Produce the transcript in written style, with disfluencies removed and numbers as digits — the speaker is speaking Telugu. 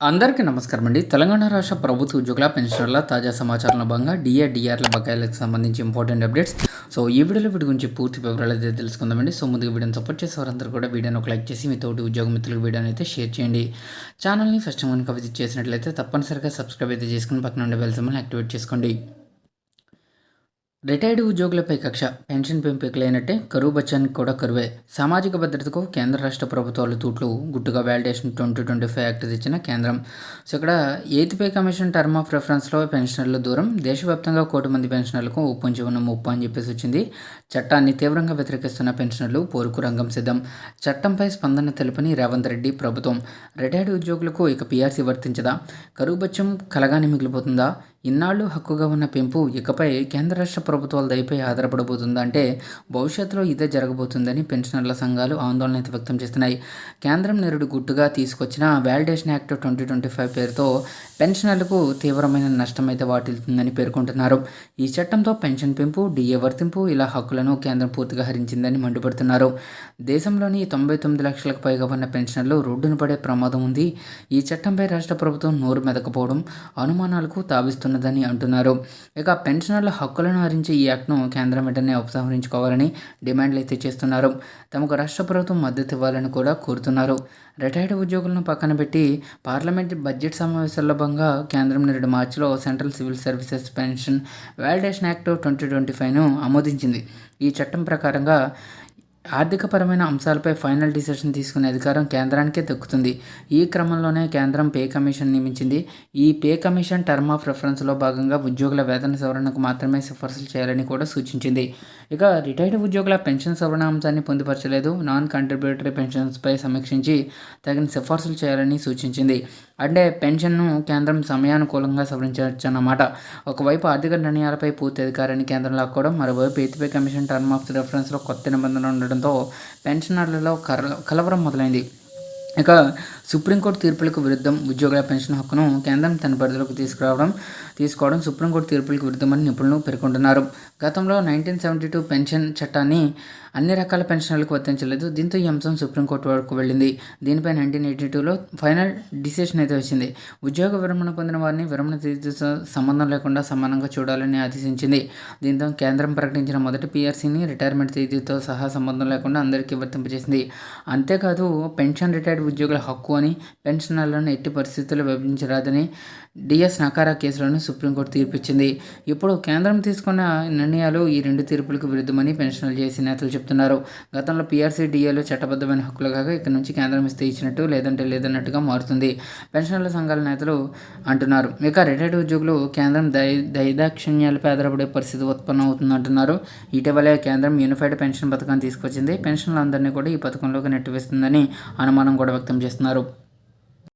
అందరికీ నమస్కారం అండి. తెలంగాణ రాష్ట్ర ప్రభుత్వ ఉద్యోగుల పెన్షనర్ల తాజా సమాచారంలో భాగంగా డిఆర్ల బకాయిలకు సంబంధించి ఇంపార్టెంట్ అప్డేట్స్. సో ఈ వీడియోలో వీటి గురించి పూర్తి వివరాలు అయితే తెలుసుకుందామండి. సో ముందుగా వీడియోని సపోర్ట్ చేసే వారందరూ కూడా వీడియోని ఒక లైక్ చేసి మీ తోటి ఉద్యోగ మిత్రులకు వీడియోని అయితే షేర్ చేయండి. ఛానల్ని ఫస్ట్ టైం కనుక విజిట్ చేసినట్లయితే తప్పనిసరిగా సబ్స్క్రైబ్ అయితే చేసుకుని పక్కన ఉండే బెల్ సింబల్ని యాక్టివేట్ చేసుకోండి. రిటైర్డ్ ఉద్యోగులపై కక్ష, పెన్షన్ పెంపు లేనట్టే కరువు బచ్చానికి కూడా కరువే. సామాజిక భద్రతకు కేంద్ర రాష్ట్ర ప్రభుత్వాలు తూట్లు గుట్టుగా వాలిడేషన్ 2025 యాక్ట్ తెచ్చిన కేంద్రం. సో ఇక్కడ 8th pay commission term of రెఫరెన్స్లో పెన్షనర్ల దూరం దేశవ్యాప్తంగా 1 కోటి మంది పెన్షనర్లకు పొంచి ఉన్న ముప్పు అని చెప్పేసి వచ్చింది. చట్టాన్ని తీవ్రంగా వ్యతిరేకిస్తున్న పెన్షనర్లు పోరుకు రంగం సిద్ధం. చట్టంపై స్పందన తెలుపని రేవంత్ రెడ్డి ప్రభుత్వం. రిటైర్డ్ ఉద్యోగులకు ఇక పీఆర్సీ వర్తించదా? కరువు బత్యం కలగానే మిగిలిపోతుందా? ఇన్నాళ్లు హక్కుగా ఉన్న పెంపు ఇకపై కేంద్ర రాష్ట్ర ప్రభుత్వాల దయపై ఆధారపడబోతుందా అంటే భవిష్యత్తులో ఇదే జరగబోతుందని పెన్షనర్ల సంఘాలు ఆందోళన అయితే వ్యక్తం చేస్తున్నాయి. కేంద్రం నేరుడు గుట్టుగా తీసుకొచ్చిన వాలిడేషన్ యాక్ట్ 2025 పేరుతో పెన్షనర్లకు తీవ్రమైన నష్టం అయితే వాటిల్తుందని పేర్కొంటున్నారు. ఈ చట్టంతో పెన్షన్ పెంపు, డిఏ వర్తింపు ఇలా హక్కులను కేంద్రం పూర్తిగా హరించిందని మండిపడుతున్నారు. దేశంలోని 99 లక్షలకు పైగా ఉన్న పెన్షనర్లు రోడ్డున పడే ప్రమాదం ఉంది. ఈ చట్టంపై రాష్ట్ర ప్రభుత్వం నోరు మెదకపోవడం అనుమానాలకు తావిస్తున్నదని అంటున్నారు. ఇక పెన్షనర్ల హక్కులను హరించే ఈ యాక్ట్ను కేంద్రం వెంటనే ఉపసంహరించుకోవాలని డిమాండ్లు అయితే చేస్తున్నారు. తమకు రాష్ట్ర ప్రభుత్వం మద్దతు ఇవ్వాలని కూడా కోరుతున్నారు. రిటైర్డ్ ఉద్యోగులను పక్కన పెట్టి పార్లమెంట్ బడ్జెట్ సమావేశాల్లో భాగంగా కేంద్రం నేడు మార్చిలో Central Civil Services Pension Validation Act 2025ను ఆమోదించింది. ఈ చట్టం ప్రకారంగా ఆర్థికపరమైన అంశాలపై ఫైనల్ డిసిషన్ తీసుకునే అధికారం కేంద్రానికే దక్కుతుంది. ఈ క్రమంలోనే కేంద్రం పే కమిషన్ నియమించింది. ఈ పే కమిషన్ టర్మ్ ఆఫ్ రెఫరెన్స్లో భాగంగా ఉద్యోగుల వేతన సవరణకు మాత్రమే సిఫార్సులు చేయాలని కూడా సూచించింది. ఇక రిటైర్డ్ ఉద్యోగుల పెన్షన్ సవరణ అంశాన్ని పొందుపరచలేదు. నాన్ కంట్రిబ్యూటరీ పెన్షన్స్పై సమీక్షించి తగిన సిఫార్సులు చేయాలని సూచించింది. అంటే పెన్షన్ను కేంద్రం సమయానుకూలంగా సవరించవచ్చన్నమాట. ఒకవైపు ఆర్థిక నిర్ణయాలపై పూర్తి అధికారాన్ని కేంద్రం లాక్కోవడం, మరోవైపు 8th pay commission term of రెఫరెన్స్లో కొత్త నిబంధనలు ఉండడంతో పెన్షనర్లలో కలవరం మొదలైంది. ఇక సుప్రీంకోర్టు తీర్పులకు విరుద్ధం ఉద్యోగుల పెన్షన్ హక్కును కేంద్రం తన పరిధిలోకి తీసుకోవడం సుప్రీంకోర్టు తీర్పులకు విరుద్ధమని నిపుణులు పేర్కొంటున్నారు. గతంలో 1972 పెన్షన్ చట్టాన్ని అన్ని రకాల పెన్షనర్లకు వర్తించలేదు. దీంతో ఈ అంశం సుప్రీంకోర్టు వరకు వెళ్ళింది. దీనిపై 1982లో ఫైనల్ డిసిషన్ అయితే వచ్చింది. ఉద్యోగ విరమణ పొందిన వారిని విరమణ తేదీతో సంబంధం లేకుండా సమానంగా చూడాలని ఆదేశించింది. దీంతో కేంద్రం ప్రకటించిన మొదటి పీఆర్సీని రిటైర్మెంట్ తేదీతో సహా సంబంధం లేకుండా అందరికీ వర్తింపజేసింది. అంతేకాదు పెన్షన్ రిటైర్డ్ ఉద్యోగుల హక్కు అని, పెన్షనర్లను ఎట్టి పరిస్థితుల్లో విభజించరాదని డిఎస్ నకారా కేసులను సుప్రీంకోర్టు తీర్పిచ్చింది. ఇప్పుడు కేంద్రం తీసుకున్న నిర్ణయాలు ఈ రెండు తీర్పులకు విరుద్ధమని పెన్షనర్లు చేసే నేతలు చెప్తున్నారు. గతంలో పీఆర్సీ, డిఏలు చట్టబద్ధమైన హక్కులు కాగా ఇక నుంచి కేంద్రం ఇస్తే ఇచ్చినట్టు లేదంటే లేదన్నట్టుగా మారుతుంది పెన్షనర్ల సంఘాల నేతలు అంటున్నారు. ఇక రిటైర్డ్ ఉద్యోగులు కేంద్రం దైదాక్షిణ్యాలపై ఆధారపడే పరిస్థితి ఉత్పన్నం అవుతుందంటున్నారు. ఇటీవలే కేంద్రం యూనిఫైడ్ పెన్షన్ పథకాన్ని తీసుకొచ్చింది. పెన్షన్లు అందరినీ కూడా ఈ పథకంలోకి నెట్టివేస్తుందని అనుమానం కూడా వ్యక్తం చేస్తున్నారు.